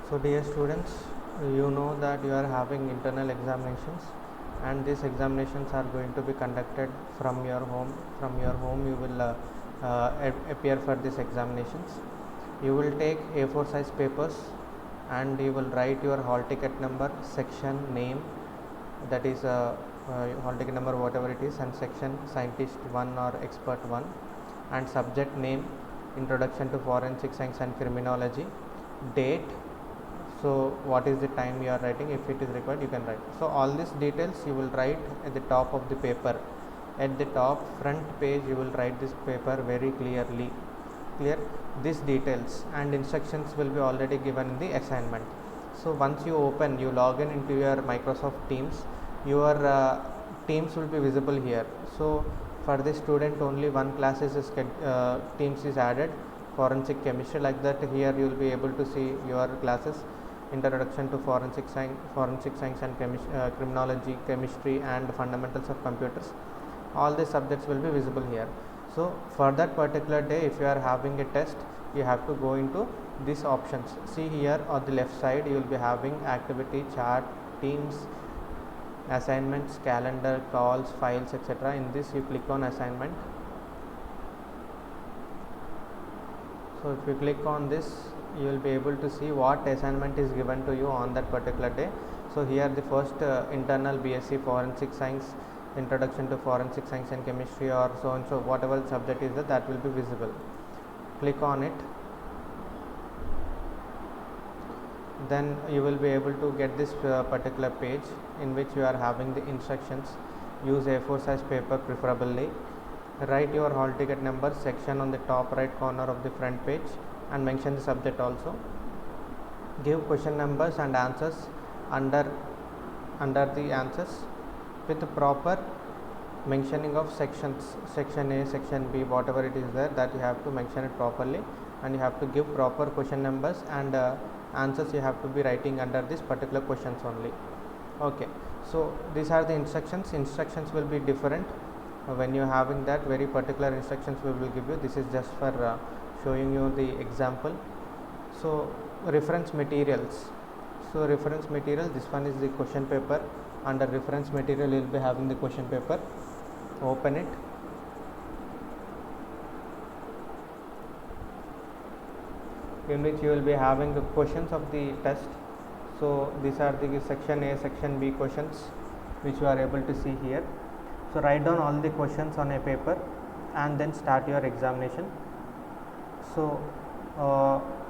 So dear students, you know that you are having internal examinations, and these examinations are going to be conducted from your home. From your home you will appear for these examinations. You will take A4 size papers and you will write your hall ticket number, section, name, that is hall ticket number whatever it is, and section, scientist 1 or expert 1, and subject name, introduction to forensic science and criminology, date. So what is the time you are writing? If it is required, you can write. So all these details you will write at the top of the paper. At the top front page you will write this paper very clearly. Clear? These details and instructions will be already given in the assignment. So once you open, you log in into your Microsoft Teams, your Teams will be visible here. So for the student only one class is Teams is added, forensic chemistry, like that. Here you will be able to see your classes, introduction to forensic science and criminology, chemistry, and fundamentals of computers. All these subjects will be visible here. So for that particular day, if you are having a test, you have to go into these options. See here on the left side, you will be having activity, chart, teams, assignments, calendar, calls, files, etc. In this you click on assignment. So if you click on this, you will be able to see what assignment is given to you on that particular day. So here the first internal BSc forensic science, introduction to forensic science and chemistry, or so and so, whatever subject is that will be visible. Click on it, then you will be able to get this particular page in which you are having the instructions. Use A4 size paper preferably. Write your hall ticket number, section on the top right corner of the front page, and mention the subject also. Give question numbers and answers under the answers with the proper mentioning of sections, section A, section B, whatever it is there, that you have to mention it properly, and you have to give proper question numbers and answers you have to be writing under this particular questions only. Okay, so these are the instructions will be different when you are having that. Very particular instructions we will give you. This is just for showing you the example. So reference materials. So reference material, this one is the question paper. Under reference material you will be having the question paper. Open it. In which you will be having the questions of the test. So these are the section A, section B questions which you are able to see here. So write down all the questions on a paper and then start your examination. So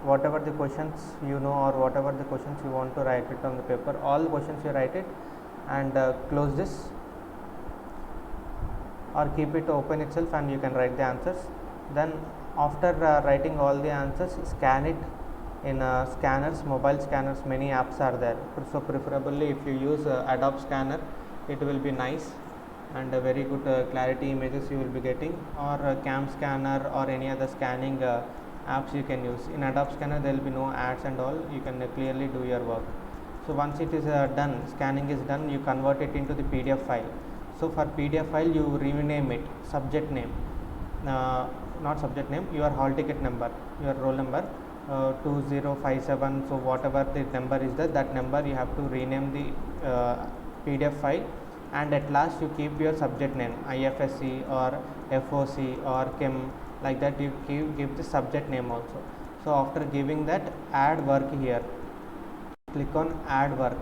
whatever the questions you know, or whatever the questions you want to write it on the paper, all the questions you write it, and close this or keep it open itself, and you can write the answers. Then after writing all the answers, scan it in scanners, mobile scanners. Many apps are there, so preferably if you use Adobe Scanner, it will be nice, and very good clarity images you will be getting, or Cam Scanner or any other scanning apps you can use. In Adobe Scanner there will be no ads and all, you can clearly do your work. So once it is done, scanning is done, you convert it into the PDF file. So for PDF file you rename it, subject name, not subject name, your hall ticket number, your roll number, 2057, so whatever the number is there, that number you have to rename the PDF file, and at last you keep your subject name, IFSC or FOC or Chem, like that. You give the subject name also. So after giving that, add work here. Click on add work.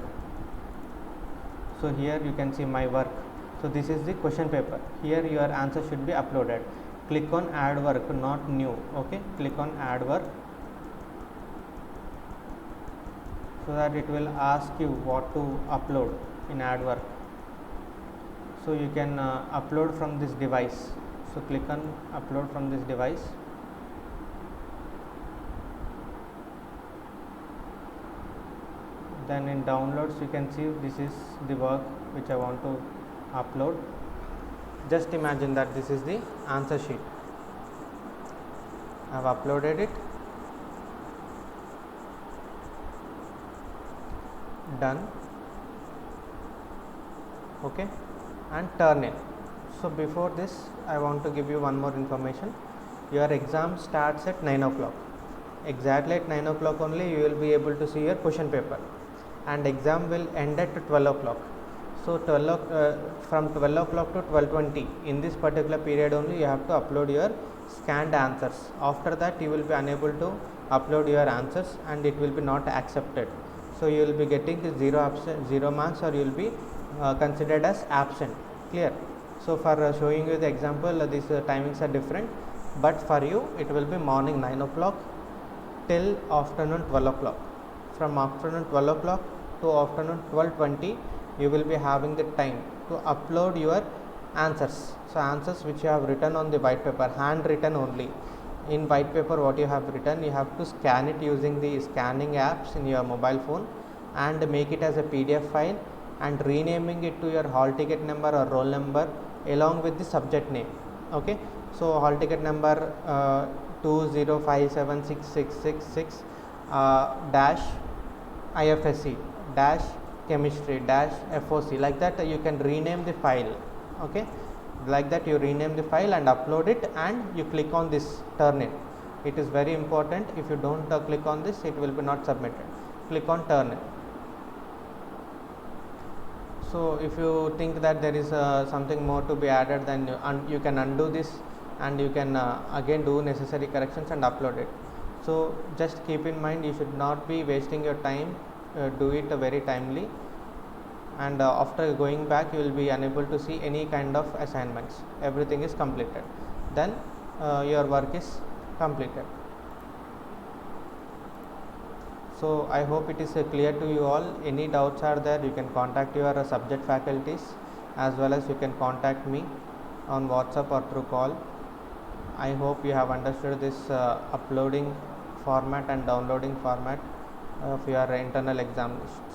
So here you can see my work. So this is the question paper. Here your answer should be uploaded. Click on add work, not new. Okay, click on add work, so that it will ask you what to upload in add work. So you can upload from this device. So click on upload from this device. Then in downloads you can see this is the work which I want to upload. Just imagine that this is the answer sheet. I have uploaded it. Done. Okay, and turn in. So before this, I want to give you one more information. Your exam starts at 9 o'clock. exactly at 9 o'clock only you will be able to see your question paper, and exam will end at 12 o'clock. So from 12 o'clock to 12:20, in this particular period only you have to upload your scanned answers. After that you will be unable to upload your answers and it will be not accepted. So you will be getting 0 marks, or you will be considered as absent. Clear? So for showing you the example, these timings are different, but for you it will be morning 9 o'clock till afternoon 12 o'clock. From afternoon 12 o'clock to afternoon 12:20 you will be having the time to upload your answers. So answers which you have written on the white paper, hand written only. In white paper what you have written, you have to scan it using the scanning apps in your mobile phone and make it as a PDF file and renaming it to your hall ticket number or roll number along with the subject name. Okay, so hall ticket number 2057666 dash IFSC dash chemistry dash FOC, like that you can rename the file. Okay, like that you rename the file and upload it, and you click on this turn in. It is very important. If you don't click on this, it will be not submitted. Click on turn in. So if you think that there is something more to be added, then you can undo this and you can again do necessary corrections and upload it. So just keep in mind, you should not be wasting your time. Do it very timely, and after going back you will be unable to see any kind of assignments. Everything is completed, then your work is completed. So I hope it is clear to you all. Any doubts are there, you can contact your subject faculties, as well as you can contact me on WhatsApp or through call. I hope you have understood this uploading format and downloading format of your internal examinations.